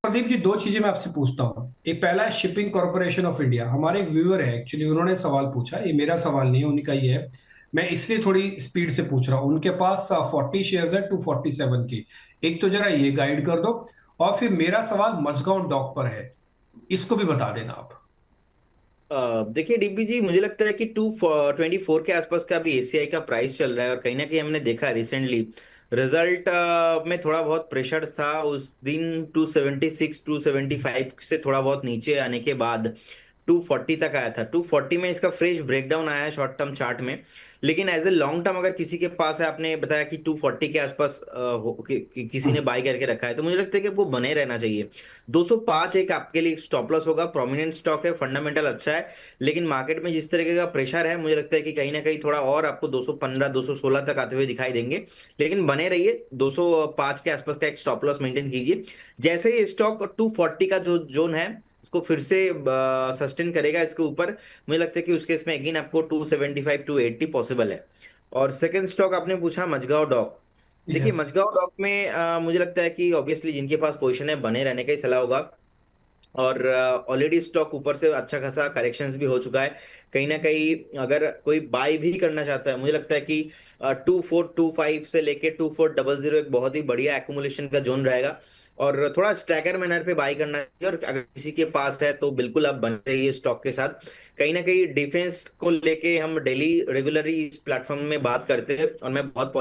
प्रदीप जी, दो चीजें मैं आपसे पूछता हूँ। एक पहला है शिपिंग कॉर्पोरेशन ऑफ इंडिया। हमारे एक व्यूअर है, एक्चुअली उन्होंने सवाल पूछा, ये मेरा सवाल नहीं है, उन्हीं का ही है। मैं इसलिए थोड़ी स्पीड से पूछ रहा हूँ। उनके पास 40 शेयर्स है 247 के। एक तो जरा ये गाइड कर दो। और फिर मेरा सवाल मझगांव डॉक पर है, इसको भी बता देना आप। देखिए डीपी जी, मुझे लगता है कि 224 के आसपास का भी एसीआई का प्राइस चल रहा है, और कहीं ना कहीं हमने देखा रिसेंटली रिजल्ट में थोड़ा बहुत प्रेशर था उस दिन। 276 275 से थोड़ा बहुत नीचे आने के बाद 240 तक आया था। 240 में इसका फ्रेश ब्रेकडाउन आया है शॉर्ट टर्म चार्ट में। लेकिन एज ए लॉन्ग टर्म अगर किसी के पास है, आपने बताया कि 240 के आसपास किसी ने बाई करके रखा है, तो मुझे लगता है कि आपको बने रहना चाहिए। 205 एक आपके लिए स्टॉप लॉस होगा। प्रोमिनेंट स्टॉक है, फंडामेंटल अच्छा है, लेकिन मार्केट में जिस तरीके का प्रेशर है, मुझे लगता है कि कहीं ना कहीं थोड़ा और आपको 215 216 तक आते हुए दिखाई देंगे। लेकिन बने रहिए, 205 के आसपास का एक स्टॉप लॉस मेंटेन कीजिए। जैसे ही स्टॉक 240 का जो जोन है उसको फिर से सस्टेन करेगा इसके ऊपर, मुझे लगता है कि उसके इसमें अगेन आपको 275 280 पॉसिबल है। और सेकंड स्टॉक आपने पूछा मझगांव डॉक। देखिए यस। मझगांव डॉक में मुझे लगता है कि ऑब्वियसली जिनके पास पोजीशन है, बने रहने का ही सलाह होगा। और ऑलरेडी स्टॉक ऊपर से अच्छा खासा करेक्शंस भी हो चुका है। कहीं ना कहीं अगर कोई बाय भी करना चाहता है, मुझे लगता है कि 2425 से लेके 2400 एक बहुत ही बढ़िया एक्यूमुलेशन का जोन रहेगा। और थोड़ा स्टैगर मैनर पे बाय करना चाहिए, और अगर किसी के पास है तो बिल्कुल आप बने रहिए स्टॉक के साथ। कहीं ना कहीं डिफेंस को लेके हम डेली रेगुलरली इस प्लेटफॉर्म में बात करते हैं, और मैं बहुत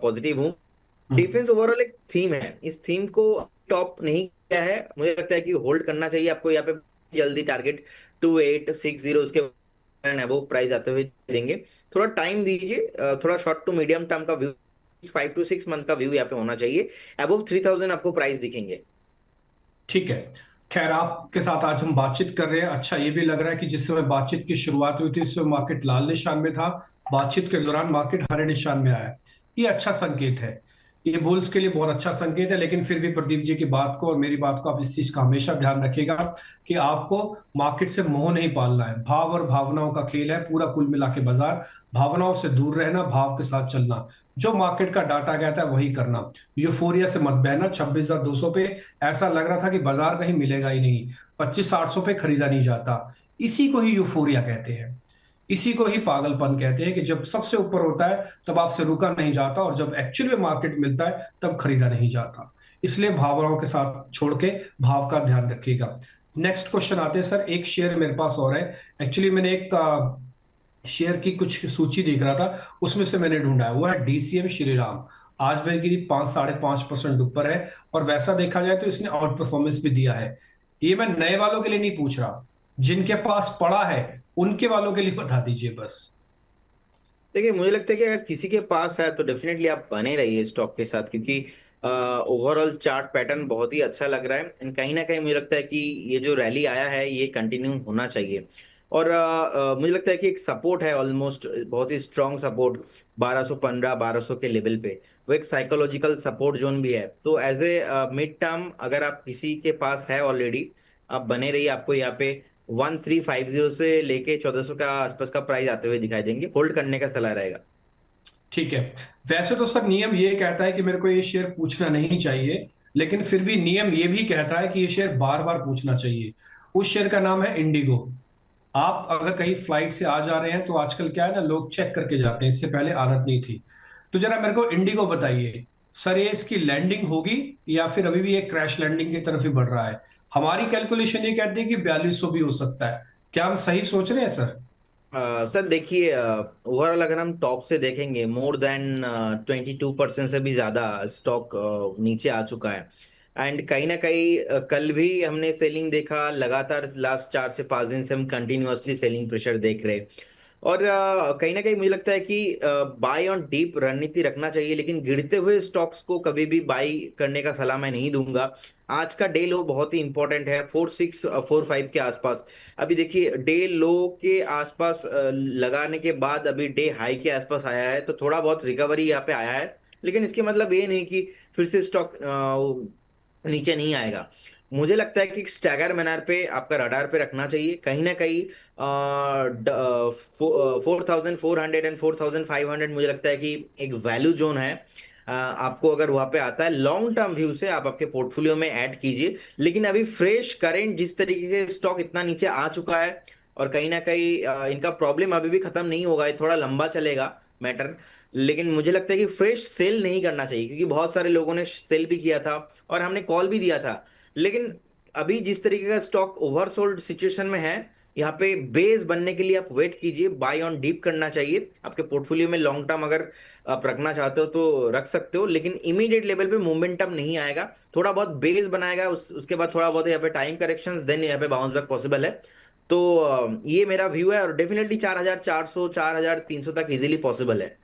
पॉजिटिव हूँ। हम्म। डिफेंस ओवरऑल एक थीम है, इस थीम को टॉप नहीं किया है, मुझे लगता है कि होल्ड करना चाहिए आपको यहाँ पे। जल्दी टारगेट 2860 उसके है वो प्राइस आते हुए देंगे। थोड़ा टाइम दीजिए, थोड़ा शॉर्ट टू मीडियम टर्म का व्यू, 5 to 6 मंथ का व्यू यहाँ पे होना चाहिए। अबव 3000 आपको प्राइस दिखेंगे। ठीक है। खैर, आपके साथ आज हम बातचीत कर रहे हैं, अच्छा ये भी लग रहा है कि जिस समय बातचीत की शुरुआत हुई थी उस समय मार्केट लाल निशान में था। बातचीत के दौरान मार्केट हरे निशान में आया। ये अच्छा संकेत है। ये बुल्स के लिए बहुत अच्छा संकेत है। लेकिन फिर भी प्रदीप जी की बात को और मेरी बात को आप इस चीज का हमेशा ध्यान रखिएगा कि आपको मार्केट से मोह नहीं पालना है। भाव और भावनाओं का खेल है पूरा, कुल मिला के बाजार। भावनाओं से दूर रहना, भाव के साथ चलना। जो मार्केट का डाटा कहता है वही करना। यूफोरिया से मत बहना। 26,200 पे ऐसा लग रहा था कि बाजार कहीं मिलेगा ही नहीं। 25,800 पे खरीदा नहीं जाता। इसी को ही यूफोरिया कहते हैं। इसी को ही पागलपन कहते हैं कि जब सबसे ऊपर होता है तब आपसे रुका नहीं जाता, और जब एक्चुअल में मार्केट मिलता है तब खरीदा नहीं जाता। इसलिए भावनाओं के साथ छोड़ के भाव का ध्यान रखिएगा। नेक्स्ट क्वेश्चन आते हैं सर। एक शेयर मेरे पास और है। एक्चुअली मैंने एक शेयर की कुछ सूची देख रहा था, उसमें से मैंने ढूंढा है, वो है डीसीएम श्रीराम। आज वह गिरी 5 साढ़े 5% ऊपर है। और वैसा देखा जाए तो इसने आउट परफॉर्मेंस भी दिया है। ये मैं नए वालों के लिए नहीं पूछ रहा, जिनके पास पड़ा है उनके वालों के लिए बता दीजिए बस। देखिए मुझे लगता है कि अगर किसी के पास है तो डेफिनेटली आप बने रहिए स्टॉक के साथ, क्योंकि ओवरऑल चार्ट पैटर्न बहुत ही अच्छा लग रहा है। एंड कहीं ना कहीं मुझे लगता है कि ये जो रैली आया है ये कंटिन्यू होना चाहिए। और मुझे लगता है कि एक सपोर्ट है ऑलमोस्ट बहुत ही स्ट्रांग सपोर्ट, 1215 1200 के लेवल पे। वो एक साइकोलॉजिकल सपोर्ट जोन भी है। तो एज ए मिड टर्म अगर आप किसी के पास है ऑलरेडी, आप बने रहिए। आपको यहाँ पे 1350 से लेके 1400 का आसपास का प्राइस आते हुए दिखाई देंगे, होल्ड करने का सलाह रहेगा। ठीक है। वैसे तो सर नियम ये कहता है कि मेरे को ये शेयर पूछना नहीं चाहिए, लेकिन फिर भी नियम ये भी कहता है कि ये शेयर बार बार पूछना चाहिए। उस शेयर का नाम है इंडिगो। आप अगर कहीं फ्लाइट से आ जा रहे हैं तो आजकल क्या है ना, लोग चेक करके जाते हैं, इससे पहले आदत नहीं थी। तो जरा मेरे को इंडिगो बताइए सर, ये इसकी लैंडिंग होगी या फिर अभी भी ये क्रैश लैंडिंग की तरफ ही बढ़ रहा है? हमारी कैलकुलेशन ये कहती है कि 4200 भी हो सकता है। क्या हम सही सोच रहे हैं सर? सर देखिए, ओवरऑल अगर हम टॉप से देखेंगे, मोर देन 22% से भी ज्यादा स्टॉक नीचे आ चुका है। एंड कहीं ना कहीं कल भी हमने सेलिंग देखा लगातार। लास्ट 4 से 5 दिन से हम कंटिन्यूअसली सेलिंग प्रेशर देख रहे हैं। और कहीं ना कहीं मुझे लगता है कि बाय ऑन डीप रणनीति रखना चाहिए, लेकिन गिरते हुए स्टॉक्स को कभी भी बाई करने का सलाह मैं नहीं दूंगा। आज का डे लो बहुत ही इंपॉर्टेंट है, 4645 के आसपास। अभी देखिए डे लो के आसपास लगाने के बाद अभी डे हाई के आसपास आया है, तो थोड़ा बहुत रिकवरी यहाँ पे आया है। लेकिन इसके मतलब ये नहीं कि फिर से स्टॉक नीचे नहीं आएगा। मुझे लगता है कि स्टैगर मैनर पे आपका रडार पे रखना चाहिए। कहीं ना कहीं 4400 एंड 4500 मुझे लगता है कि एक वैल्यू जोन है। आपको अगर वहां पे आता है लॉन्ग टर्म व्यू से आप आपके पोर्टफोलियो में ऐड कीजिए। लेकिन अभी फ्रेश करेंट जिस तरीके के स्टॉक इतना नीचे आ चुका है, और कहीं ना कहीं इनका प्रॉब्लम अभी भी खत्म नहीं होगा, ये थोड़ा लंबा चलेगा मैटर। लेकिन मुझे लगता है कि फ्रेश सेल नहीं करना चाहिए, क्योंकि बहुत सारे लोगों ने सेल भी किया था और हमने कॉल भी दिया था। लेकिन अभी जिस तरीके का स्टॉक ओवरसोल्ड सिचुएशन में है, यहाँ पे बेस बनने के लिए आप वेट कीजिए, बाय ऑन डीप करना चाहिए आपके पोर्टफोलियो में। लॉन्ग टर्म अगर आप रखना चाहते हो तो रख सकते हो, लेकिन इमीडिएट लेवल पे मोमेंटम नहीं आएगा, थोड़ा बहुत बेस बनाएगा, उसके बाद थोड़ा बहुत यहाँ पे टाइम करेक्शंस, देन यहाँ पे बाउंस बैक पॉसिबल है। तो ये मेरा व्यू है, और डेफिनेटली 4,400 4,300 तक इजीली पॉसिबल है।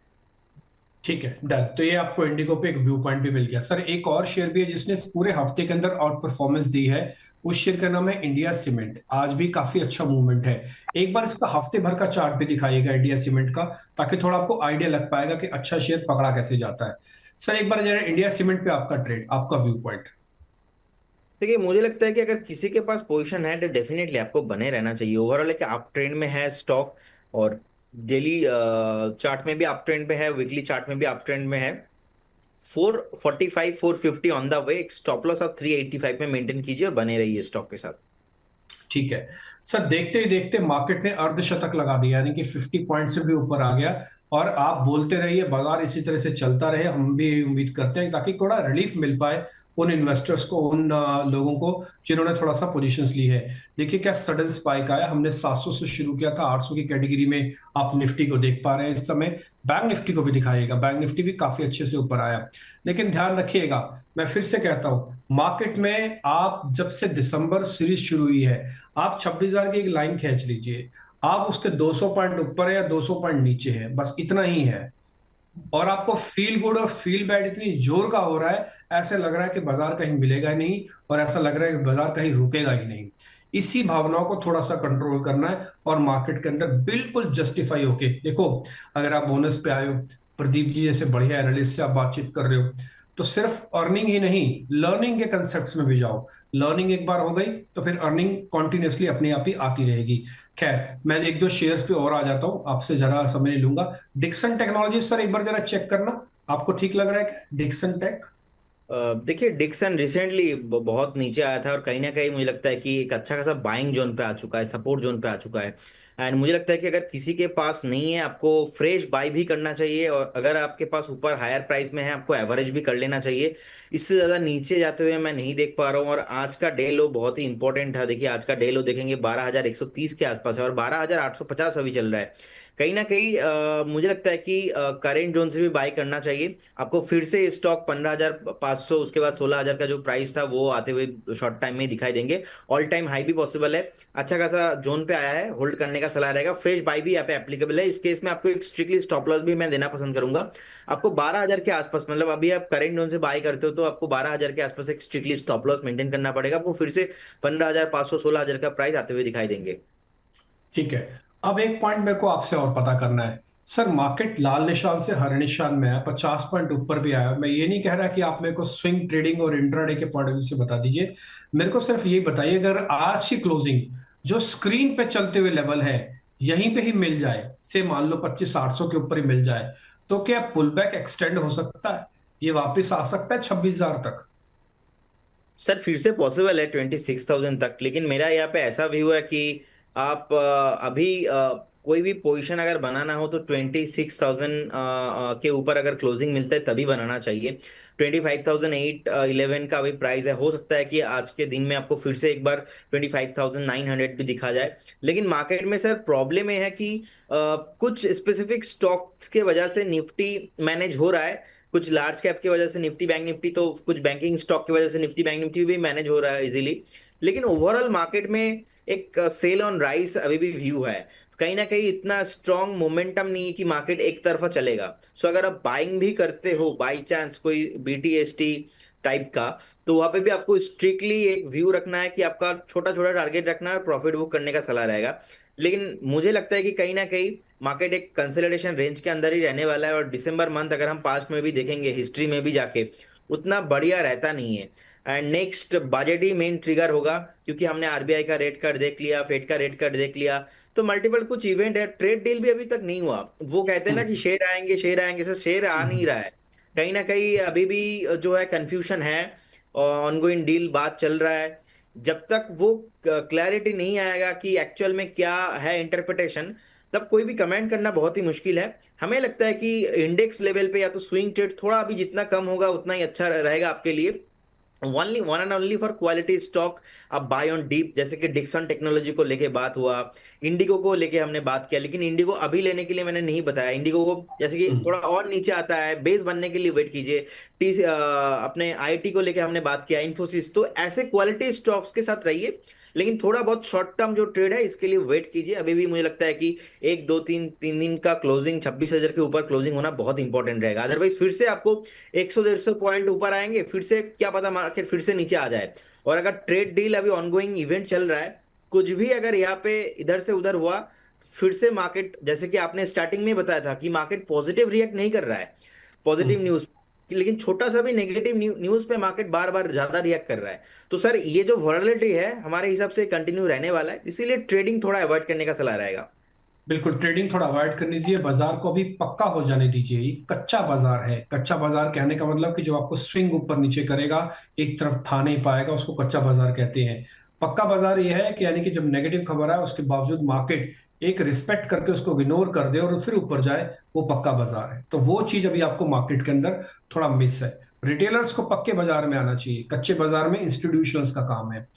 ठीक है, डन। तो ये आपको इंडिगो पे एक व्यू पॉइंट भी मिल गया। सर एक और शेयर भी है जिसने इस पूरे हफ्ते के अंदर आउट परफॉर्मेंस दी है, उस शेयर का नाम है इंडिया सीमेंट। आज भी काफी अच्छा मूवमेंट है। एक बार इसका हफ्ते भर का चार्ट भी दिखाइएगा इंडिया सीमेंट का, ताकि थोड़ा आपको आइडिया लग पाएगा कि अच्छा शेयर पकड़ा कैसे जाता है। सर एक बार जरा इंडिया सीमेंट पे आपका ट्रेड, आपका व्यू पॉइंट। देखिए, मुझे लगता है कि अगर किसी के पास पोजीशन है तो डेफिनेटली आपको बने रहना चाहिए। ओवरऑल एक अप ट्रेंड में है स्टॉक, और डेली चार्ट में भी अप ट्रेंड में है, वीकली चार्ट में भी अप ट्रेंड में है। 445 450 ऑन द वे, एक स्टॉप लॉस आप 385 में मेंटेन कीजिए और बने रहिए स्टॉक के साथ। ठीक है सर, देखते ही देखते मार्केट ने अर्धशतक लगा दिया, यानी कि 50 पॉइंट से भी ऊपर आ गया। और आप बोलते रहिए, बाजार इसी तरह से चलता रहे, हम भी यही उम्मीद करते हैं, ताकि थोड़ा रिलीफ मिल पाए उन इन्वेस्टर्स को, उन लोगों को जिन्होंने थोड़ा सा पोजीशंस ली है। देखिए क्या सडन स्पाइक आया, हमने 700 से शुरू किया था, 800 की कैटेगरी में आप निफ्टी को देख पा रहे हैं इस समय। बैंक निफ्टी को भी दिखाइएगा, बैंक निफ्टी भी काफी अच्छे से ऊपर आया। लेकिन ध्यान रखिएगा, मैं फिर से कहता हूं, मार्केट में आप जब से दिसंबर सीरीज शुरू हुई है, आप 26,000 की एक लाइन खींच लीजिए, आप उसके 200 पॉइंट ऊपर है या 200 पॉइंट नीचे है, बस इतना ही है। और आपको फील गुड और फील बैड इतनी जोर का हो रहा है, ऐसे लग रहा है कि बाजार कहीं मिलेगा ही नहीं, और ऐसा लग रहा है कि बाजार कहीं रुकेगा ही नहीं। इसी भावनाओं को थोड़ा सा कंट्रोल करना है, और मार्केट के अंदर बिल्कुल जस्टिफाई होके देखो। अगर आप बोनस पे आए हो, प्रदीप जी जैसे बढ़िया एनालिस्ट से आप बातचीत कर रहे हो, तो सिर्फ अर्निंग ही नहीं, लर्निंग के कंसेप्ट में भी जाओ। लर्निंग एक बार हो गई तो फिर अर्निंग कॉन्टिन्यूसली अपने आप ही आती रहेगी। खैर, मैं एक दो शेयर्स पे और आ जाता हूं, आपसे जरा समय नहीं लूंगा। डिक्सन टेक्नोलॉजी सर एक बार जरा चेक करना, आपको ठीक लग रहा है क्या डिक्सन टेक? देखिए, डिक्सन रिसेंटली बहुत नीचे आया था, और कहीं ना कहीं मुझे लगता है कि एक अच्छा खासा बाइंग जोन पे आ चुका है, सपोर्ट जोन पे आ चुका है। एंड मुझे लगता है कि अगर किसी के पास नहीं है, आपको फ्रेश बाई भी करना चाहिए, और अगर आपके पास ऊपर हायर प्राइस में है, आपको एवरेज भी कर लेना चाहिए। इससे ज़्यादा नीचे जाते हुए मैं नहीं देख पा रहा हूँ। और आज का डे लो बहुत ही इंपॉर्टेंट था। देखिए, आज का डे लो देखेंगे 12,130 के आसपास है, और 12,850 अभी चल रहा है। कहीं ना कहीं मुझे लगता है कि करेंट जोन से भी बाई करना चाहिए आपको। फिर से स्टॉक 15,500, उसके बाद 16,000 का जो प्राइस था वो आते हुए शॉर्ट टाइम में ही दिखाई देंगे। ऑल टाइम हाई भी पॉसिबल है, अच्छा खासा जोन पे आया है, होल्ड करने का सलाह रहेगा। फ्रेश बाई भी यहाँ पे एप्लीकेबल है। इस केस में आपको एक स्ट्रिक्टली स्टॉप लॉस भी मैं देना पसंद करूंगा। आपको 12,000 के आसपास, मतलब अभी आप करेंट जोन से बाई करते हो तो आपको 12,000 के आसपास एक स्ट्रिक्टली स्टॉप लॉस मेंटेन करना पड़ेगा आपको। फिर से 15,500 16,000 का प्राइस आते हुए दिखाई देंगे। ठीक है। अब एक पॉइंट मेरे को आपसे और पता करना है। सर मार्केट लाल निशान से हरे निशान में है, 50 पॉइंट ऊपर भी आया। मैं ये नहीं कह रहा कि आप मेरे को स्विंग ट्रेडिंग और इंट्राडे के पॉइंट ऑफ व्यू से बता दीजिए, मेरे को सिर्फ ये बताइए, अगर आज की क्लोजिंग जो स्क्रीन पे चलते हुए लेवल है यहीं पे ही मिल जाए, से मान लो 25,800 के ऊपर ही मिल जाए, तो क्या पुल बैक एक्सटेंड हो सकता है? ये वापस आ सकता है 26,000 तक? सर फिर से पॉसिबल है 26,000 तक, लेकिन मेरा यहाँ पे ऐसा व्यू है कि आप अभी कोई भी पोजीशन अगर बनाना हो तो 26,000 के ऊपर अगर क्लोजिंग मिलता है तभी बनाना चाहिए। 25,811 का अभी प्राइस है, हो सकता है कि आज के दिन में आपको फिर से एक बार 25,900 भी दिखा जाए। लेकिन मार्केट में सर प्रॉब्लम ये है कि कुछ स्पेसिफिक स्टॉक्स के वजह से निफ्टी मैनेज हो रहा है, कुछ लार्ज कैप की वजह से निफ्टी बैंक निफ्टी, तो कुछ बैंकिंग स्टॉक की वजह से निफ्टी बैंक निफ्टी भी मैनेज हो रहा है इजीली। लेकिन ओवरऑल मार्केट में एक सेल ऑन राइस अभी भी व्यू है। कहीं ना कहीं इतना स्ट्रांग मोमेंटम नहीं है कि मार्केट एक तरफा चलेगा। सो अगर आप बाइंग भी करते हो बाई चांस कोई बीटीएसटी टाइप का, तो वहां पे भी आपको स्ट्रिक्टली एक व्यू रखना है कि आपका छोटा छोटा टारगेट रखना है और प्रॉफिट बुक करने का सलाह रहेगा। लेकिन मुझे लगता है कि कहीं ना कहीं मार्केट एक कंसोलिडेशन रेंज के अंदर ही रहने वाला है। और दिसंबर मंथ अगर हम पास्ट में भी देखेंगे, हिस्ट्री में भी जाके, उतना बढ़िया रहता नहीं है। And next budget he main trigger होगा, क्योंकि हमने आरबीआई का रेट कट देख लिया, फेड का रेट कट देख लिया, तो मल्टीपल कुछ इवेंट है। ट्रेड डील भी अभी तक नहीं हुआ। वो कहते हैं ना कि हम्म। शेयर आएंगे शेयर आएंगे, सर शेयर आ नहीं हम्म। रहा है। कहीं ना कहीं अभी भी जो है कंफ्यूजन है, और ऑनगोइंग डील बात चल रहा है। जब तक वो क्लैरिटी नहीं आएगा कि एक्चुअल में क्या है इंटरप्रिटेशन, तब कोई भी कमेंट करना बहुत ही मुश्किल है। हमें लगता है कि इंडेक्स लेवल पे या तो स्विंग ट्रेड थोड़ा अभी जितना कम होगा उतना ही अच्छा रहेगा आपके लिए। Only one and only for quality stock अब बाय ऑन डीप, जैसे कि डिक्सन टेक्नोलॉजी को लेके बात हुआ, इंडिगो को लेके हमने बात किया, लेकिन इंडिगो अभी लेने के लिए मैंने नहीं बताया। इंडिगो को जैसे कि हम्म। थोड़ा और नीचे आता है, बेस बनने के लिए वेट कीजिए। अपने आईटी को लेके हमने बात किया, इन्फोसिस, तो ऐसे क्वालिटी स्टॉक्स के साथ रहिए। लेकिन थोड़ा बहुत शॉर्ट टर्म जो ट्रेड है इसके लिए वेट कीजिए। अभी भी मुझे लगता है कि एक दो तीन तीन दिन का क्लोजिंग 26,000 के ऊपर क्लोजिंग होना बहुत इंपॉर्टेंट रहेगा। अदरवाइज फिर से आपको 100-150 पॉइंट ऊपर आएंगे, फिर से क्या पता मार्केट फिर से नीचे आ जाए। और अगर ट्रेड डील अभी ऑनगोइंग इवेंट चल रहा है, कुछ भी अगर यहाँ पे इधर से उधर हुआ, फिर से मार्केट, जैसे कि आपने स्टार्टिंग में बताया था कि मार्केट पॉजिटिव रिएक्ट नहीं कर रहा है पॉजिटिव हम्म। न्यूज, लेकिन छोटा सा भी नेगेटिव न्यूज पे मार्केट बार बार ज्यादा रिएक्ट कर रहा है। तो सर ये जो वॉलेटिलिटी है हमारे हिसाब से कंटिन्यू रहने वाला है, इसीलिए ट्रेडिंग थोड़ा अवॉइड करने का सलाह रहेगा। बिल्कुल, ट्रेडिंग थोड़ा अवॉइड करनी चाहिए, बाजार को अभी पक्का हो जाने दीजिए। ये कच्चा बाजार है। कच्चा बाजार कहने का मतलब कि जो आपको स्विंग ऊपर नीचे करेगा, एक तरफ था नहीं पाएगा, उसको कच्चा बाजार कहते हैं। पक्का बाजार ये है कि यानी कि जब नेगेटिव खबर आए उसके बावजूद मार्केट एक रिस्पेक्ट करके उसको इग्नोर कर दे और फिर ऊपर जाए, वो पक्का बाजार है। तो वो चीज अभी आपको मार्केट के अंदर थोड़ा मिस है। रिटेलर्स को पक्के बाजार में आना चाहिए, कच्चे बाजार में इंस्टीट्यूशंस का काम है।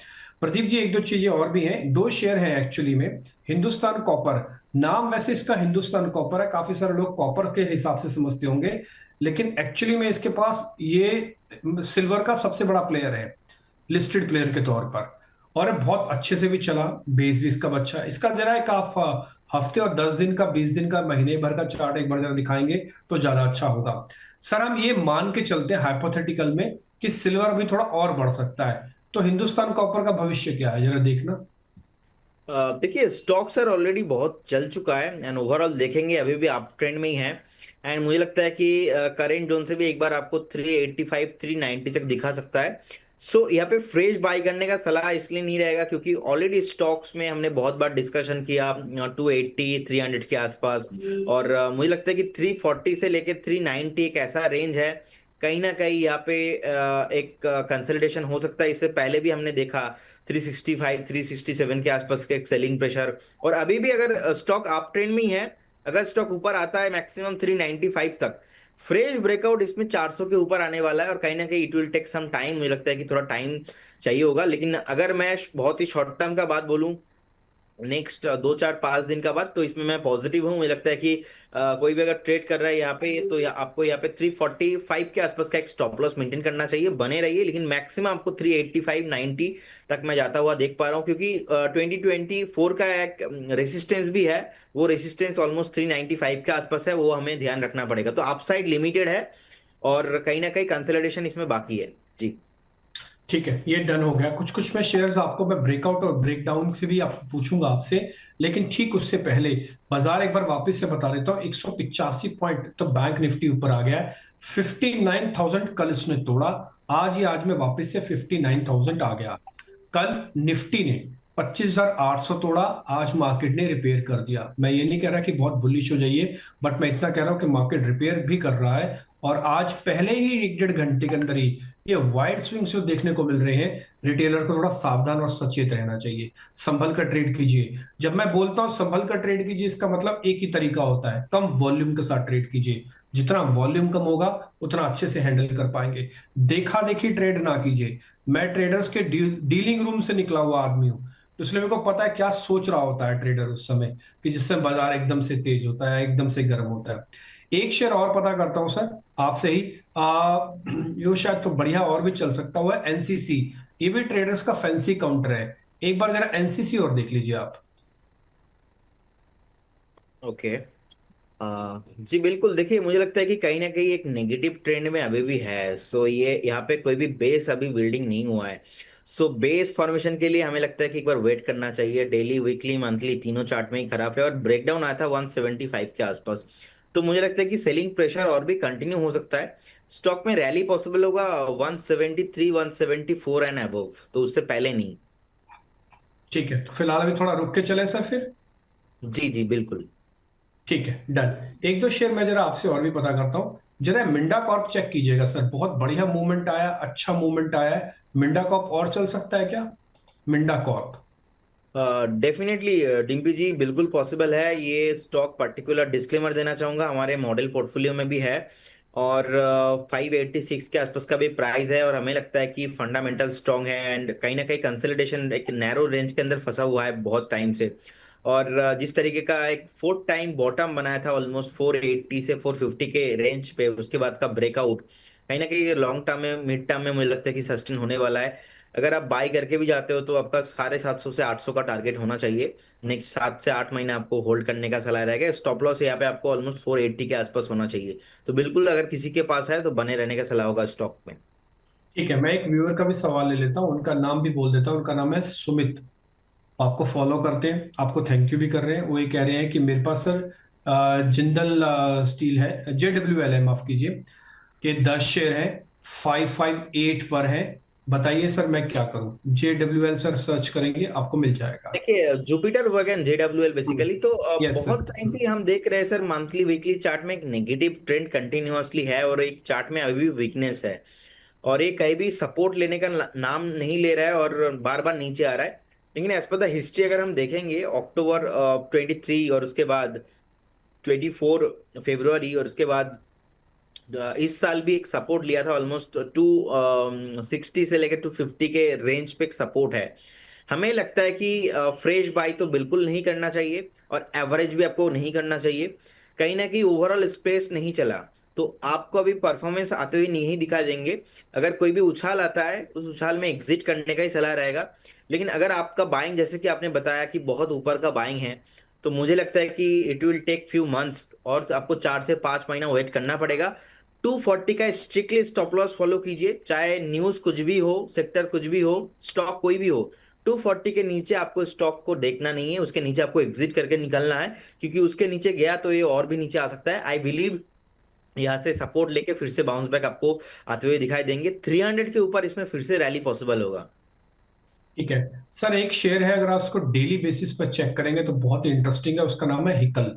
प्रदीप जी, एक दो चीजें और भी हैं। दो शेयर हैं एक्चुअली में। हिंदुस्तान कॉपर, नाम वैसे इसका हिंदुस्तान कॉपर है, काफी सारे लोग कॉपर के हिसाब से समझते होंगे, लेकिन एक्चुअली में इसके पास ये सिल्वर का सबसे बड़ा प्लेयर है, लिस्टेड प्लेयर के तौर पर। और ये बहुत अच्छे से भी चला, बेस भी इसका अच्छा है। इसका जरा एक आप हफ्ते और 10 दिन का, 20 दिन का, महीने भर का चार्ट एक बार जरा दिखाएंगे तो ज्यादा अच्छा होगा। सर हम ये मान के चलते हैं हाइपोथेटिकल में कि सिल्वर अभी थोड़ा और बढ़ सकता है, तो हिंदुस्तान कॉपर का भविष्य क्या है, जरा देखना। देखिए स्टॉक सर ऑलरेडी बहुत चल चुका है, एंड ओवरऑल देखेंगे अभी भी अप ट्रेंड में ही है। एंड मुझे लगता है कि करेंट जोन से भी एक बार आपको 385 390 तक दिखा सकता है। सो यहाँ पे फ्रेश बाई करने का सलाह इसलिए नहीं रहेगा क्योंकि ऑलरेडी स्टॉक्स में हमने बहुत बार डिस्कशन किया 280 300 के आसपास। और मुझे लगता है कि 340 से लेके 390 एक ऐसा रेंज है, कहीं ना कहीं यहाँ पे एक कंसोलिडेशन हो सकता है। इससे पहले भी हमने देखा 365 367 के आसपास के एक सेलिंग प्रेशर। और अभी भी अगर स्टॉक अप ट्रेंड में ही है, अगर स्टॉक ऊपर आता है मैक्सिमम 395 तक, फ्रेश ब्रेकआउट इसमें 400 के ऊपर आने वाला है। और कहीं ना कहीं it will take some time, मुझे लगता है कि थोड़ा टाइम चाहिए होगा। लेकिन अगर मैं बहुत ही शॉर्ट टर्म का बात बोलूं, नेक्स्ट 2 4 5 दिन का बाद, तो इसमें मैं पॉजिटिव हूँ। मुझे लगता है कि कोई भी अगर ट्रेड कर रहा है यहाँ पे, तो आपको यहाँ पे 345 के आसपास का एक स्टॉप लॉस मेंटेन करना चाहिए, बने रहिए। लेकिन मैक्सिमम आपको 385 90 तक मैं जाता हुआ देख पा रहा हूँ, क्योंकि 2024 का एक रेसिस्टेंस भी है। वो रेसिस्टेंस ऑलमोस्ट 395 के आसपास है, वो हमें ध्यान रखना पड़ेगा। तो अपसाइड लिमिटेड है, और कहीं ना कहीं कंसोलिडेशन इसमें बाकी है जी। ठीक है, ये डन हो गया। कुछ कुछ मैं शेयर्स आपको मैं ब्रेकआउट और ब्रेकडाउन से भी आप पूछूंगा आपसे, लेकिन ठीक उससे पहले बाजार एक बार वापस से बता देता हूँ। 185 पॉइंट तो बैंक निफ्टी ऊपर आ गया है। 59,000 कल इसने तोड़ा, आज में वापस से 59,000 आ गया। कल निफ्टी ने 25,800 तोड़ा, आज मार्केट ने रिपेयर कर दिया। मैं ये नहीं कह रहा कि बहुत बुलिश हो जाइए, बट मैं इतना कह रहा हूं कि मार्केट रिपेयर भी कर रहा है। और आज पहले ही 1 1.5 घंटे के अंदर ही ये वाइड स्विंग्स जो देखने को मिल रहे हैं, रिटेलर को थोड़ा सावधान और सचेत रहना चाहिए। संभल कर ट्रेड कीजिए। जब मैं बोलता हूं संभल कर ट्रेड कीजिए, इसका मतलब एक ही तरीका होता है, कम वॉल्यूम के साथ ट्रेड कीजिए। जितना वॉल्यूम कम होगा उतना अच्छे से हैंडल कर पाएंगे। देखा देखी ट्रेड ना कीजिए। मैं ट्रेडर्स के डीलिंग रूम से निकला हुआ आदमी हूं, तो इसलिए मेरे को पता है क्या सोच रहा होता है ट्रेडर उस समय, कि जिससे बाजार एकदम से तेज होता है, एकदम से गर्म होता है। एक शेयर और पता करता हूं सर आपसे ही। ये शायद तो बढ़िया और भी चल सकता हुआ है, एनसीसी। ये भी ट्रेडर्स का फैंसी काउंटर है। एक बार जरा एनसीसी और देख लीजिए आप। ओके। जी बिल्कुल, देखिए मुझे लगता है कि कहीं ना कहीं एक नेगेटिव ट्रेंड में अभी भी है। सो ये यहाँ पे कोई भी बेस अभी बिल्डिंग नहीं हुआ है। सो बेस फॉर्मेशन के लिए हमें लगता है कि एक बार वेट करना चाहिए। डेली वीकली मंथली तीनों चार्ट में ही खराब है, और ब्रेकडाउन आया था 175 के आसपास। तो मुझे लगता है कि सेलिंग प्रेशर और भी कंटिन्यू हो सकता है। स्टॉक में रैली पॉसिबल होगा 173 174 एंड अबव, तो उससे पहले नहीं। ठीक है, तो फिलहाल अभी थोड़ा रुक के चले सर फिर। जी जी बिल्कुल। ठीक है, डन। एक दो शेयर मैं जरा आपसे और भी पता करता हूँ। जरा मिंडा कॉर्प चेक कीजिएगा सर, बहुत बढ़िया मूवमेंट आया, अच्छा मूवमेंट आया है। मिंडा कॉर्प और चल सकता है क्या? मिंडा कॉर्प। डेफिनेटली डिम्पी जी, बिल्कुल पॉसिबल है। ये स्टॉक पर्टिकुलर डिस्क्लेमर देना चाहूंगा, हमारे मॉडल पोर्टफोलियो में भी है। और 586 के आसपास का भी प्राइस है, और हमें लगता है कि फंडामेंटल स्ट्रांग है, एंड कहीं ना कहीं कंसोलिडेशन एक नैरो रेंज के अंदर फंसा हुआ है बहुत टाइम से। और जिस तरीके का एक फोर्थ टाइम बॉटम बनाया था ऑलमोस्ट 480 से 450 के रेंज पे, उसके बाद का ब्रेकआउट कहीं ना कहीं लॉन्ग टर्म में, मिड टर्म में मुझे लगता है कि सस्टेन होने वाला है। अगर आप बाई करके भी जाते हो तो आपका 750 से 800 का टारगेट होना चाहिए। नेक्स्ट 7 से 8 महीने आपको होल्ड करने का सलाह रहेगा। स्टॉप लॉस यहाँ पे आपको ऑलमोस्ट 480 के आसपास होना चाहिए। तो बिल्कुल अगर किसी के पास है तो बने रहने का सलाह होगा स्टॉक में। ठीक है, मैं एक व्यूअर का भी सवाल ले लेता हूँ, उनका नाम भी बोल देता हूँ। उनका नाम है सुमित। आपको फॉलो करते हैं, आपको थैंक यू भी कर रहे हैं। वो ये कह रहे हैं कि मेरे पास सर जिंदल स्टील है, JWL है, माफ कीजिए, कि 10 शेयर है, 558 पर है। बताइए सर मैं क्या करूं? JWL सर सर्च करेंगे आपको मिल जाएगा। देखिए, जुपिटर वर्गन JWL बेसिकली तो यस बहुत टाइम सर। से हम देख रहे हैं सर, मंथली वीकली चार्ट में एक नेगेटिव ट्रेंड कंटिन्यूअसली है, और एक चार्ट में अभी भी वीकनेस है। और ये कहीं भी सपोर्ट लेने का नाम नहीं ले रहा है, और बार बार नीचे आ रहा है। लेकिन एज पर द हिस्ट्री अगर हम देखेंगे, अक्टूबर 23, और उसके बाद 24 फरवरी, और उसके बाद इस साल भी एक सपोर्ट लिया था ऑलमोस्ट 260 से लेकर 250 के रेंज पे एक सपोर्ट है। हमें लगता है कि फ्रेश बाई तो बिल्कुल नहीं करना चाहिए, और एवरेज भी आपको नहीं करना चाहिए। कहीं ना कहीं ओवरऑल स्पेस नहीं चला, तो आपको अभी परफॉर्मेंस आते हुए नहीं दिखा देंगे। अगर कोई भी उछाल आता है, उस उछाल में एग्जिट करने का ही सलाह रहेगा। लेकिन अगर आपका बाइंग, जैसे कि आपने बताया कि बहुत ऊपर का बाइंग है, तो मुझे लगता है कि it will take few months, और आपको 4 से 5 महीना वेट करना पड़ेगा। 240 का स्ट्रिक्टली स्टॉप लॉस फॉलो कीजिए, चाहे न्यूज कुछ भी हो, सेक्टर कुछ भी हो, स्टॉक कोई भी हो। 240 के नीचे आपको स्टॉक को देखना नहीं है, उसके नीचे आपको एग्जिट करके निकलना है। क्योंकि उसके नीचे गया तो ये और भी नीचे आ सकता है। आई बिलीव यहाँ से सपोर्ट लेके फिर से बाउंस बैक आपको आते हुए दिखाई देंगे। 300 के ऊपर इसमें फिर से रैली पॉसिबल होगा। ठीक है सर, एक शेयर है, अगर आप उसको डेली बेसिस पर चेक करेंगे तो बहुत ही इंटरेस्टिंग है। उसका नाम है हिकल,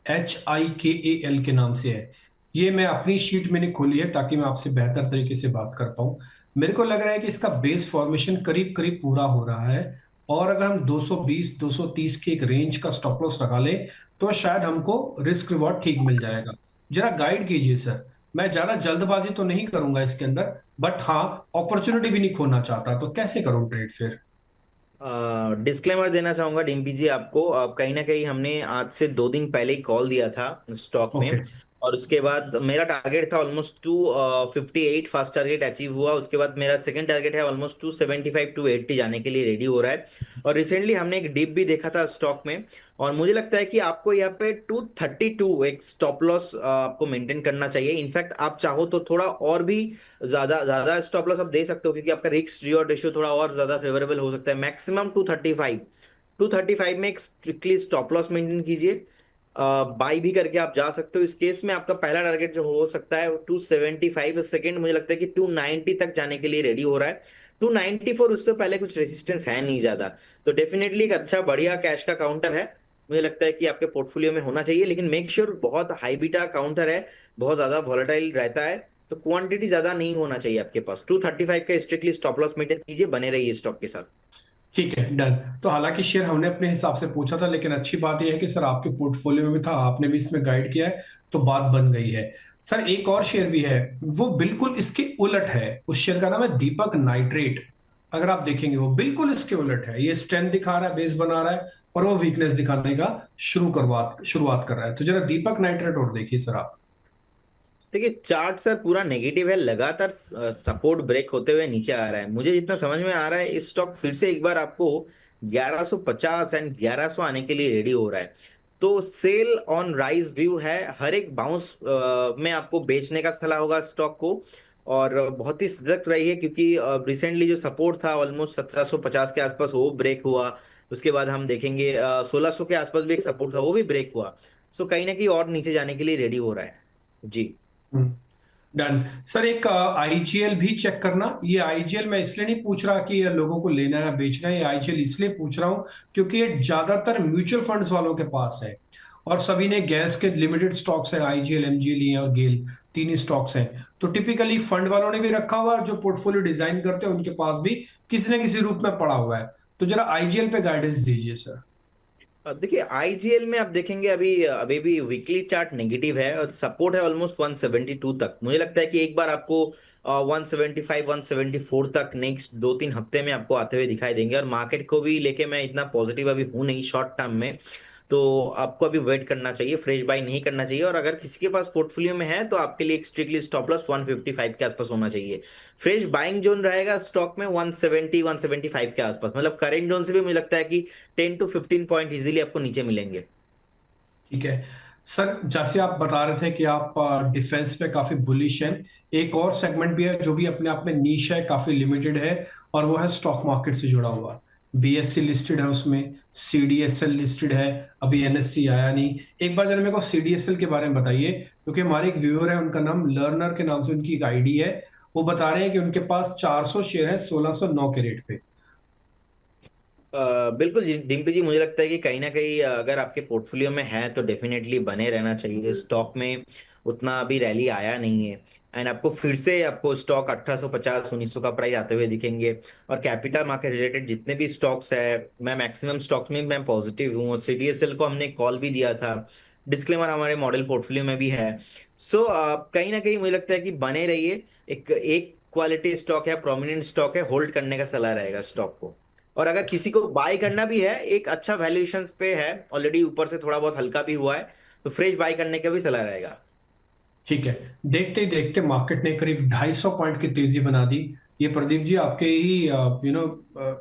HIKAL के नाम से है। ये मैं अपनी शीट में नहीं खोली है ताकि मैं आपसे बेहतर तरीके से बात कर पाऊं। मेरे को लग रहा है कि इसका बेस फॉर्मेशन करीब करीब पूरा हो रहा है, और अगर हम 220 230 के एक रेंज का स्टॉप लॉस लगा लें तो शायद हमको रिस्क रिवॉर्ड ठीक मिल जाएगा। जरा गाइड कीजिए सर। मैं ज्यादा जल्दबाजी तो नहीं करूंगा इसके अंदर, बट हाँ, अपॉर्चुनिटी भी नहीं खोना चाहता, तो कैसे करूं ट्रेड फिर? डिस्क्लेमर देना चाहूंगा डिम्पी जी आपको, कहीं ना कहीं हमने आज से 2 दिन पहले ही कॉल दिया था स्टॉक ओके। में। और उसके बाद मेरा टारगेट था ऑलमोस्ट 258, फर्स्ट टारगेट अचीव हुआ। उसके बाद मेरा सेकंड टारगेट है ऑलमोस्ट 275 280 जाने के लिए रेडी हो रहा है। और रिसेंटली हमने एक डिप भी देखा था स्टॉक में, और मुझे लगता है कि आपको यहाँ पे 232 एक स्टॉप लॉस आपको मेंटेन करना चाहिए। इनफैक्ट आप चाहो तो थोड़ा और भी ज्यादा ज्यादा स्टॉप लॉस आप दे सकते हो, क्योंकि आपका रिस्क रिवॉर्ड रेशियो थोड़ा और ज्यादा फेवरेबल हो सकता है। मैक्सिमम 235 में एक स्ट्रिक्टली स्टॉप लॉस मेंटेन कीजिए। बाई भी करके आप जा सकते हो। इस केस में आपका पहला टारगेट जो हो सकता है 275, सेकेंड मुझे लगता है कि 290 तक जाने के लिए रेडी हो रहा है। 294 उससे पहले कुछ रेजिस्टेंस है नहीं ज्यादा। तो डेफिनेटली एक अच्छा बढ़िया कैश का काउंटर है, मुझे लगता है कि आपके पोर्टफोलियो में होना चाहिए। लेकिन मेक श्योर बहुत हाई बीटा काउंटर है, बहुत ज्यादा वॉलेटाइल रहता है, तो क्वांटिटी ज्यादा नहीं होना चाहिए आपके पास। 235 का स्ट्रिक्टली स्टॉप लॉस मेंटेन कीजिए, बने रहिए स्टॉक के साथ। ठीक है, डन। तो हालांकि शेयर हमने अपने हिसाब से पूछा था, लेकिन अच्छी बात यह है कि सर आपके पोर्टफोलियो में भी था, आपने भी इसमें गाइड किया है, तो बात बन गई है। सर एक और शेयर भी है, वो बिल्कुल इसके उलट है। उस शेयर का नाम है दीपक नाइट्रेट। अगर आप देखेंगे वो बिल्कुल इसके उलट है। ये स्ट्रेंथ दिखा रहा है, बेस बना रहा है, और वो वीकनेस दिखाने का शुरुआत कर रहा है। तो जरा दीपक नाइट्रेट और देखिए सर आप। देखिए, चार्ट सर पूरा नेगेटिव है, लगातार सपोर्ट ब्रेक होते हुए नीचे आ रहा है। मुझे जितना समझ में आ रहा है, इस स्टॉक फिर से एक बार आपको 1150 एंड 1100 आने के लिए रेडी हो रहा है। तो सेल ऑन राइज व्यू है, हर एक बाउंस में आपको बेचने का सलाह होगा स्टॉक को। और बहुत ही सतर्क रही है, क्योंकि रिसेंटली जो सपोर्ट था ऑलमोस्ट 1750 के आसपास वो ब्रेक हुआ। उसके बाद हम देखेंगे 1600 के आसपास भी एक सपोर्ट था, वो भी ब्रेक हुआ। सो कहीं ना कहीं और नीचे जाने के लिए रेडी हो रहा है जी। डन। सर एक IGL भी चेक करना। ये IGL मैं इसलिए नहीं पूछ रहा कि ये लोगों को लेना है बेचना है, ये IGL इसलिए पूछ रहा हूं क्योंकि ये ज्यादातर म्यूचुअल फंड्स वालों के पास है, और सभी ने गैस के लिमिटेड स्टॉक्स है, IGL MGL लिए और गेल। तीन ही स्टॉक्स हैं। तो टिपिकली फंड वालों ने भी रखा हुआ है, जो पोर्टफोलियो डिजाइन करते हैं उनके पास भी किसी न किसी रूप में पड़ा हुआ है। तो जरा आईजीएल पे गाइडेंस दीजिए सर। अब देखिए आईजीएल में आप देखेंगे अभी अभी भी वीकली चार्ट नेगेटिव है और सपोर्ट है ऑलमोस्ट 172 तक। मुझे लगता है कि एक बार आपको 175 174 तक नेक्स्ट 2-3 हफ्ते में आपको आते हुए दिखाई देंगे। और मार्केट को भी लेके मैं इतना पॉजिटिव अभी हूं नहीं शॉर्ट टर्म में। तो आपको अभी वेट करना चाहिए, फ्रेश बाई नहीं करना चाहिए। और अगर किसी के पास पोर्टफोलियो में है तो आपके लिए एक स्ट्रिक्टली स्टॉप लॉस 155 के आसपास होना चाहिए। फ्रेश बाइंग जोन रहेगा स्टॉक में 170 175 के आसपास। मतलब करेंट जोन से भी मुझे लगता है कि 10 to 15 पॉइंट इजीली आपको नीचे मिलेंगे। ठीक है सर, जैसे आप बता रहे थे कि आप डिफेंस पे काफी बुलिश हैं, एक और सेगमेंट भी है जो भी अपने आप में नीश है, काफी लिमिटेड है, और वो है स्टॉक मार्केट से जुड़ा हुआ। बीएससी लिस्टेड है उसमें, सीडीएसएल लिस्टेड है, अभी एनएससी आया नहीं। एक बार जरा मेरे को सीडीएसएल के बारे में बताइए, क्योंकि हमारे एक व्यूअर है, उनका नाम लर्नर के नाम से उनकी एक आईडी है। वो बता रहे हैं कि उनके पास 400 शेयर है 1609 के रेट पे। बिल्कुल जी डिम्पी जी, मुझे लगता है कि कहीं ना कहीं अगर आपके पोर्टफोलियो में है तो डेफिनेटली बने रहना चाहिए। स्टॉक में उतना अभी रैली आया नहीं है। एंड आपको फिर से आपको स्टॉक 1850 1900 का प्राइस आते हुए दिखेंगे। और कैपिटल मार्केट रिलेटेड जितने भी स्टॉक्स है, मैं मैक्सिमम स्टॉक्स में मैं पॉजिटिव हूँ। और सीडीएसएल को हमने कॉल भी दिया था, डिस्क्लेमर हमारे मॉडल पोर्टफोलियो में भी है। सो कहीं ना कहीं मुझे लगता है कि बने रहिए। एक एक क्वालिटी स्टॉक है, प्रोमिनेंट स्टॉक है, होल्ड करने का सलाह रहेगा स्टॉक को। और अगर किसी को बाय करना भी है, एक अच्छा वैल्यूएशन पे है ऑलरेडी, ऊपर से थोड़ा बहुत हल्का भी हुआ है, तो फ्रेश बाय करने का भी सलाह रहेगा। ठीक है। देखते ही देखते मार्केट ने करीब 250 पॉइंट की तेजी बना दी। ये प्रदीप जी आपके ही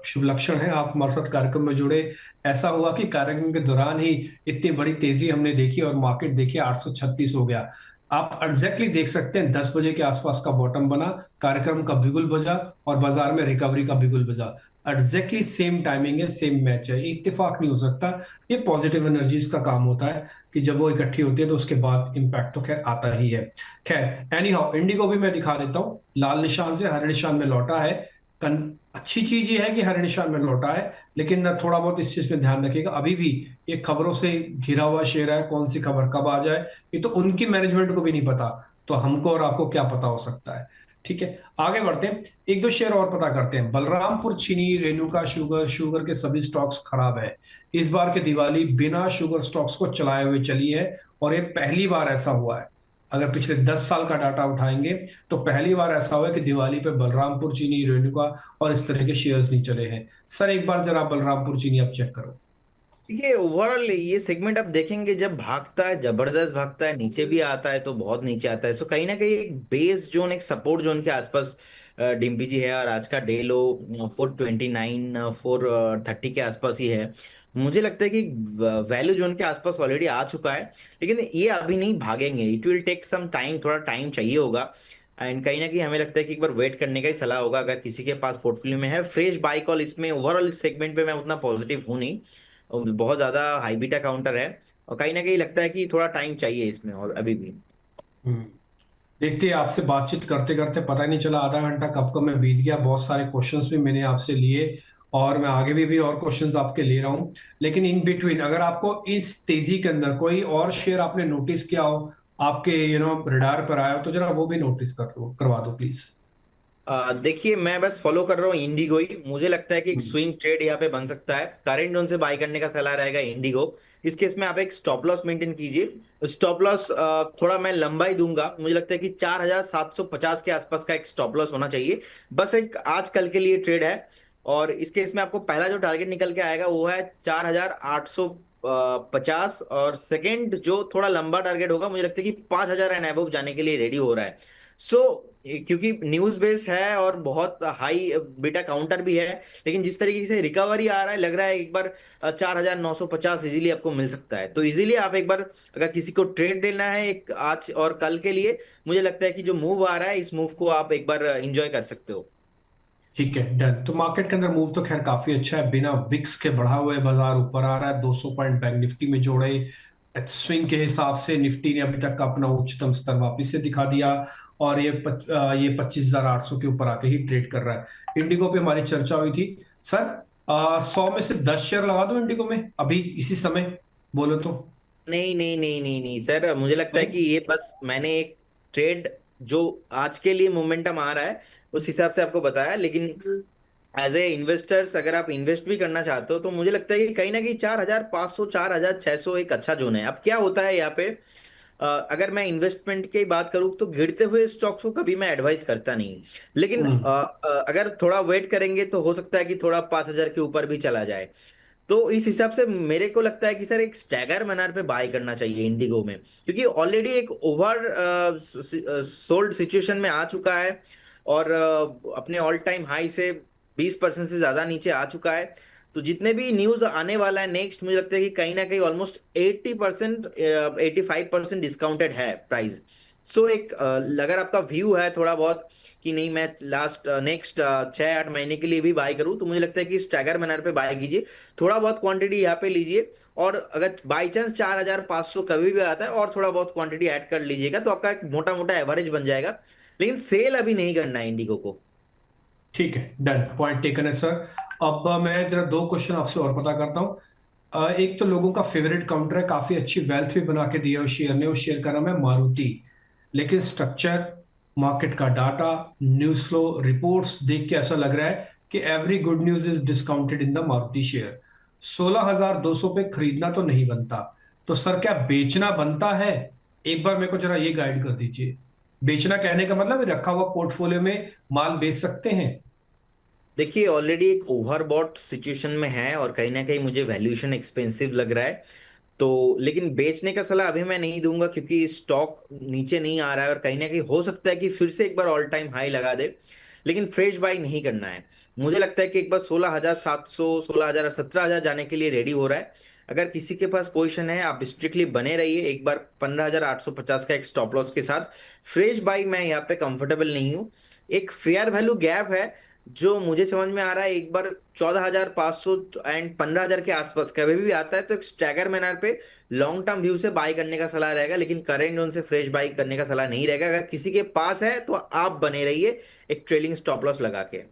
शुभ लक्षण है, आप हमारे साथ कार्यक्रम में जुड़े। ऐसा हुआ कि कार्यक्रम के दौरान ही इतनी बड़ी तेजी हमने देखी और मार्केट देखिए 836 हो गया। आप एग्जैक्टली देख सकते हैं 10 बजे के आसपास का बॉटम बना, कार्यक्रम का बिगुल बजा और बाजार में रिकवरी का बिगुल बजा। एग्जैक्टली सेम टाइमिंग है, सेम मैच है, इत्तेफाक नहीं हो सकता। ये पॉजिटिव एनर्जीज का काम होता है कि जब वो इकट्ठी होती है तो उसके बाद इम्पैक्ट तो खैर आता ही है। खैर एनी हाउ, इंडिगो भी मैं दिखा देता हूँ, लाल निशान से हरे निशान में लौटा है। अच्छी चीज ये है कि हरे निशान में लौटा है, लेकिन ना थोड़ा बहुत इस चीज पे ध्यान रखिएगा, अभी भी ये खबरों से घिरा हुआ शेयर है, कौन सी खबर कब आ जाए ये तो उनकी मैनेजमेंट को भी नहीं पता। तो हमको और आपको क्या पता हो सकता है। ठीक है, आगे बढ़ते हैं, एक दो शेयर और पता करते हैं। बलरामपुर चीनी, रेणुका शुगर, शुगर के सभी स्टॉक्स खराब है। इस बार की दिवाली बिना शुगर स्टॉक्स को चलाए हुए चली है, और ये पहली बार ऐसा हुआ है। अगर पिछले 10 साल का डाटा उठाएंगे तो पहली बार ऐसा हुआ है कि दिवाली पे बलरामपुर चीनी, रेणुका और इस तरह के शेयर्स नहीं चले हैं। सर एक बार जरा बलरामपुर चीनी आप चेक करो। ये ओवरऑल ये सेगमेंट आप देखेंगे जब भागता है, जबरदस्त भागता है, नीचे भी आता है तो बहुत नीचे आता है। सो कहीं ना कहीं एक बेस जोन, एक सपोर्ट जोन के आसपास डिम्पी जी है। और आज का डे लो 429 430 के आसपास ही है। मुझे लगता है कि वैल्यू जोन के आसपास ऑलरेडी आ चुका है। लेकिन ये अभी नहीं भागेंगे, it will take some time, थोड़ा टाइम चाहिए होगा। एंड कहीं ना कहीं हमें लगता है कि एक बार वेट करने का ही सलाह होगा। अगर किसी के पास पोर्टफोलियो में है फ्रेश बाय कॉल, इसमें ओवरऑल इस सेगमेंट पे मैं उतना पॉजिटिव हूँ नहीं। और बहुत ज्यादा हाई बीटा काउंटर है। और कहीं ना कहीं लगता है कि थोड़ा टाइम चाहिए इसमें और अभी भी। हम्म। देखते हैं, आपसे बातचीत करते करते पता ही नहीं चला आधा घंटा कब कब में बीत गया। बहुत सारे क्वेश्चंस भी मैंने आपसे लिए, और मैं आगे भी और क्वेश्चंस आपके ले रहा हूं। लेकिन इन बिटवीन अगर आपको इस तेजी के अंदर कोई और शेयर आपने नोटिस किया हो, आपके रडार पर आया हो, तो जरा वो भी नोटिस कर लो, करवा दो प्लीज। देखिए मैं बस फॉलो कर रहा हूँ इंडिगो ही। मुझे लगता है कि एक स्विंग ट्रेड यहाँ पे बन सकता है। करंट जोन से बाय करने का सलाह रहेगा इंडिगो। इस केस में आप एक स्टॉप लॉस मेंटेन कीजिए। स्टॉप लॉस थोड़ा मैं लंबा ही दूंगा। मुझे लगता है कि 4750 के आसपास का एक स्टॉप लॉस होना चाहिए। बस एक आज कल के लिए ट्रेड है। और इस केस में आपको पहला जो टारगेट निकल के आएगा वो है 4850। और सेकंड जो थोड़ा लंबा टारगेट होगा, मुझे लगता है कि 5000 एंड अबव जाने के लिए रेडी हो रहा है। सो क्योंकि न्यूज बेस है और बहुत हाई बीटा काउंटर भी है, लेकिन जिस तरीके से रिकवरी आ रहा है, लग रहा है एक बार 4950 इजीली आपको मिल सकता है। तो इजीली आप एक बार अगर किसी को ट्रेड लेना है एक आज और कल के लिए, मुझे लगता है कि जो मूव आ रहा है इस मूव को आप एक बार एंजॉय कर सकते हो। ठीक है, डन। तो मार्केट के अंदर मूव तो खैर काफी अच्छा है, बिना विक्स के बढ़ा हुआ है, बाजार ऊपर आ रहा है। 200 पॉइंट बैंक निफ्टी में जोड़े। स्विंग के हिसाब से निफ्टी ने अभी तक का अपना उच्चतम स्तर वापस से दिखा दिया, और ये 25,800 के ऊपर आके ही ट्रेड कर रहा है। इंडिगो पे हमारी चर्चा हुई थी सर। 100 में से 10 शेयर लगा दो इंडिगो में अभी इसी समय, बोलो तो। नहीं नहीं नहीं नहीं नहीं सर, मुझे लगता है नहीं? कि ये बस मैंने एक ट्रेड जो आज के लिए मोमेंटम आ रहा है उस हिसाब से आपको बताया, लेकिन एज ए इन्वेस्टर्स अगर आप इन्वेस्ट भी करना चाहते हो तो मुझे लगता है कि कहीं ना कहीं 4,500 4,600 एक अच्छा जोन है। अब क्या होता है यहाँ पे, अगर मैं इन्वेस्टमेंट की बात करूं तो गिरते हुए स्टॉक्स को कभी मैं एडवाइस करता नहीं, लेकिन हम्म। अगर थोड़ा वेट करेंगे तो हो सकता है कि थोड़ा 5,000 के ऊपर भी चला जाए। तो इस हिसाब से मेरे को लगता है कि सर एक स्टैगर मैनर पे बाय करना चाहिए इंडिगो में, क्योंकि ऑलरेडी एक ओवर सोल्ड सिचुएशन में आ चुका है, और अपने ऑल टाइम हाई से 20% से ज्यादा नीचे आ चुका है। तो जितने भी न्यूज आने वाला है नेक्स्ट, मुझे लगता है कि कहीं ना कहीं ऑलमोस्ट 80% 85% डिस्काउंटेड है प्राइस। सो एक अगर आपका व्यू है थोड़ा बहुत कि नहीं मैं लास्ट नेक्स्ट 6-8 महीने के लिए भी बाय करूं, तो मुझे लगता है कि स्टैगर मैनर पे बाय कीजिए, थोड़ा बहुत क्वांटिटी यहाँ पे लीजिए, और अगर बाई चांस 4,500 कभी भी आता है और थोड़ा बहुत क्वांटिटी ऐड कर लीजिएगा तो आपका एक मोटा मोटा एवरेज बन जाएगा, लेकिन सेल अभी नहीं करना है इंडिगो को। ठीक है, डन, पॉइंट टेकन है सर। अब मैं जरा दो क्वेश्चन आपसे और पता करता हूँ। एक तो लोगों का फेवरेट काउंटर है, काफी अच्छी वेल्थ भी बना के दिया उस शेयर ने, उस शेयर का नाम है मारुति। लेकिन स्ट्रक्चर, मार्केट का डाटा, न्यूज फ्लो, रिपोर्ट्स देख के ऐसा लग रहा है कि every good news is discounted in the Maruti share. 16,200 पे खरीदना तो नहीं बनता, तो सर क्या बेचना बनता है? एक बार मेरे को जरा ये गाइड कर दीजिए। बेचना कहने का मतलब रखा हुआ पोर्टफोलियो में माल बेच सकते हैं? देखिए ऑलरेडी एक ओवरबॉट सिचुएशन में है और कहीं ना कहीं मुझे वैल्यूएशन एक्सपेंसिव लग रहा है। तो लेकिन बेचने का सलाह अभी मैं नहीं दूंगा, क्योंकि स्टॉक नीचे नहीं आ रहा है और कहीं ना कहीं हो सकता है कि फिर से एक बार ऑल टाइम हाई लगा दे, लेकिन फ्रेश बाई नहीं करना है। मुझे लगता है कि एक बार 16,700 16,000 17,000 जाने के लिए रेडी हो रहा है। अगर किसी के पास पोजीशन है आप स्ट्रिक्टली बने रहिए, एक बार 15,850 का एक स्टॉप लॉस के साथ। फ्रेश बाई मैं यहाँ पे कंफर्टेबल नहीं हूँ। एक फेयर वैल्यू गैप है जो मुझे समझ में आ रहा है, एक बार 14,500 एंड 15,000 के आसपास कभी भी आता है तो एक स्टैगर मैनर पे लॉन्ग टर्म व्यू से बाय करने का सलाह रहेगा, लेकिन करेंट जोन से फ्रेश बाय करने का सलाह नहीं रहेगा। अगर किसी के पास है तो आप बने रहिए एक ट्रेलिंग स्टॉप लॉस लगा के।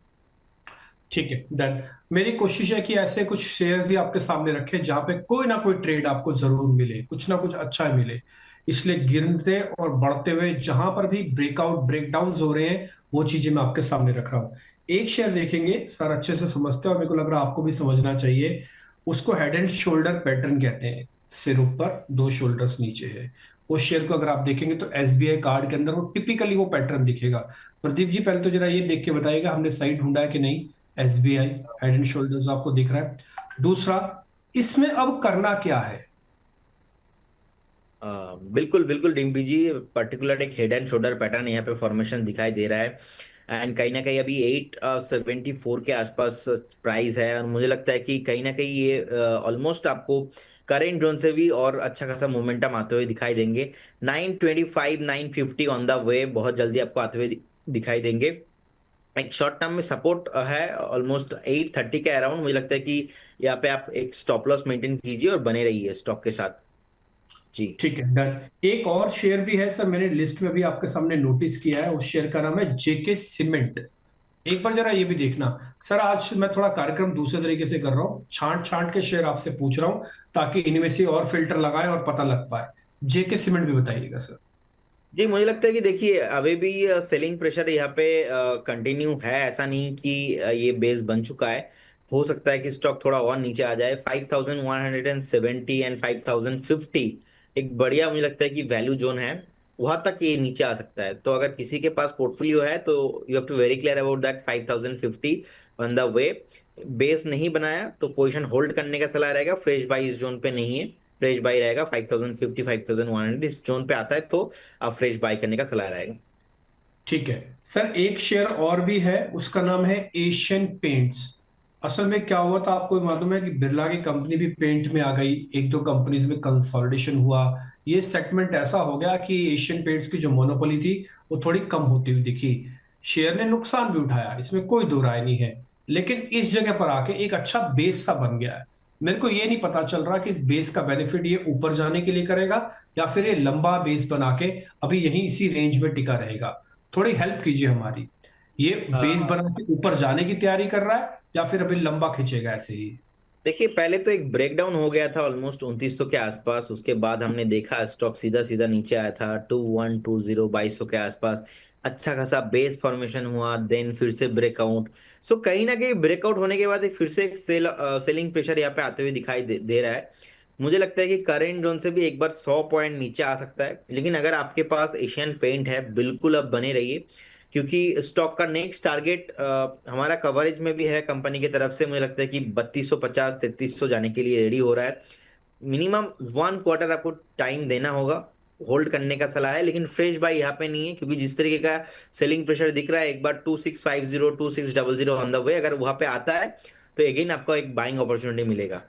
ठीक है, डन। मेरी कोशिश है कि ऐसे कुछ शेयर्स ही आपके सामने रखे जहां पे कोई ना कोई ट्रेड आपको जरूर मिले, कुछ ना कुछ अच्छा मिले। इसलिए गिरते और बढ़ते हुए जहां पर भी ब्रेकआउट ब्रेकडाउन हो रहे हैं वो चीजें मैं आपके सामने रख रहा हूँ। एक शेयर देखेंगे सर, अच्छे से समझते हैं और मेरे को लग रहा है आपको भी समझना चाहिए। उसको हेड एंड शोल्डर पैटर्न कहते हैं। सिर ऊपर, दो शोल्डर्स नीचे है। उस शेयर को अगर आप देखेंगे तो एसबीआई कार्ड के अंदर वो टिपिकली वो पैटर्न दिखेगा। प्रदीप जी, पहले तो जरा ये देख के बताइएगा हमने सही ढूंढा है कि नहीं। एसबीआई हेड एंड शोल्डर्स आपको दिख रहा है। दूसरा, इसमें अब करना क्या है? बिल्कुल बिल्कुल डिम्पी जी, पर्टिकुलर एक हेड एंड शोल्डर पैटर्न यहाँ पे फॉर्मेशन दिखाई दे रहा है, एंड कहीं ना कहीं अभी 874 के आसपास प्राइस है, और मुझे लगता है कि कहीं ना कहीं ये ऑलमोस्ट आपको करेंट जोन से भी और अच्छा खासा मोमेंटम आते हुए दिखाई देंगे। 925 950 ऑन द वे बहुत जल्दी आपको आते हुए दिखाई देंगे। एक शॉर्ट टर्म में सपोर्ट है ऑलमोस्ट 830 के अराउंड। मुझे लगता है कि यहाँ पे आप एक स्टॉप लॉस मेंटेन कीजिए और बने रहिए स्टॉक के साथ। जी। ठीक है, डन। एक और शेयर भी है सर, मैंने लिस्ट में भी आपके सामने नोटिस किया है। उस शेयर का नाम है जेके सीमेंट। एक बार जरा ये भी देखना। सर आज मैं थोड़ा कार्यक्रम दूसरे तरीके से कर रहा हूँ, छांट छांट के शेयर आपसे पूछ रहा हूँ ताकि इनमें से और फिल्टर लगाए और पता लग पाए। जेके सीमेंट भी बताइएगा सर। जी मुझे लगता है कि देखिए अभी भी सेलिंग प्रेशर यहाँ पे कंटिन्यू है, ऐसा नहीं कि ये बेस बन चुका है। हो सकता है कि स्टॉक थोड़ा और नीचे आ जाए। 5,170 एंड 5,050 एक बढ़िया मुझे लगता है कि वैल्यू जोन है, वहां तक ये नीचे आ सकता है। तो अगर किसी के पास पोर्टफोलियो है तो you have to very clear about that 5,050 on the way. Base नहीं बनाया तो पोजीशन होल्ड करने का सलाह रहेगा, फ्रेश बाई इस जोन पे नहीं है। फ्रेश बाई रहेगा 5,050 5,100 इस जोन पे आता है तो आप फ्रेश बाय करने का सलाह रहेगा। ठीक है सर, एक शेयर और भी है, उसका नाम है एशियन पेंट्स। असल में क्या हुआ था आपको मालूम है कि बिरला की कंपनी भी पेंट में आ गई, एक दो कंपनीज में कंसोलिडेशन हुआ। ये सेगमेंट ऐसा हो गया कि एशियन पेंट्स की जो मोनोपोली थी वो थोड़ी कम होती हुई दिखी। शेयर ने नुकसान भी उठाया, इसमें कोई दो राय नहीं है। लेकिन इस जगह पर आके एक अच्छा बेस सा बन गया है। मेरे को ये नहीं पता चल रहा कि इस बेस का बेनिफिट ये ऊपर जाने के लिए करेगा या फिर ये लंबा बेस बना के अभी यहीं इसी रेंज में टिका रहेगा। थोड़ी हेल्प कीजिए हमारी। ये बेस अ, बना के ऊपर जाने की तैयारी कर रहा है या फिर अभी लंबा खींचेगा ऐसे ही? देखिए पहले तो एक ब्रेकडाउन हो गया था ऑलमोस्ट 2900 के आसपास, उसके बाद हमने देखा स्टॉक सीधा सीधा नीचे आया था 2120 2200 के आसपास। अच्छा खासा बेस फॉर्मेशन हुआ, देन फिर से ब्रेकआउट। सो कहीं ना कहीं ब्रेकआउट होने के बाद एक फिर से एक सेलिंग प्रेशर यहाँ पे आते हुए दिखाई दे रहा है। मुझे लगता है कि करेंट जोन से भी एक बार 100 पॉइंट नीचे आ सकता है, लेकिन अगर आपके पास एशियन पेंट है बिल्कुल अब बने रहिए, क्योंकि स्टॉक का नेक्स्ट टारगेट हमारा कवरेज में भी है कंपनी की तरफ से। मुझे लगता है कि 3250 3300 जाने के लिए रेडी हो रहा है। मिनिमम 1 क्वार्टर आपको टाइम देना होगा, होल्ड करने का सलाह है, लेकिन फ्रेश बाय यहाँ पे नहीं है, क्योंकि जिस तरीके का सेलिंग प्रेशर दिख रहा है, एक बार 2650 2600 ऑन द वे अगर वहां पे आता है तो अगेन आपको एक बाइंग अपॉर्चुनिटी मिलेगा।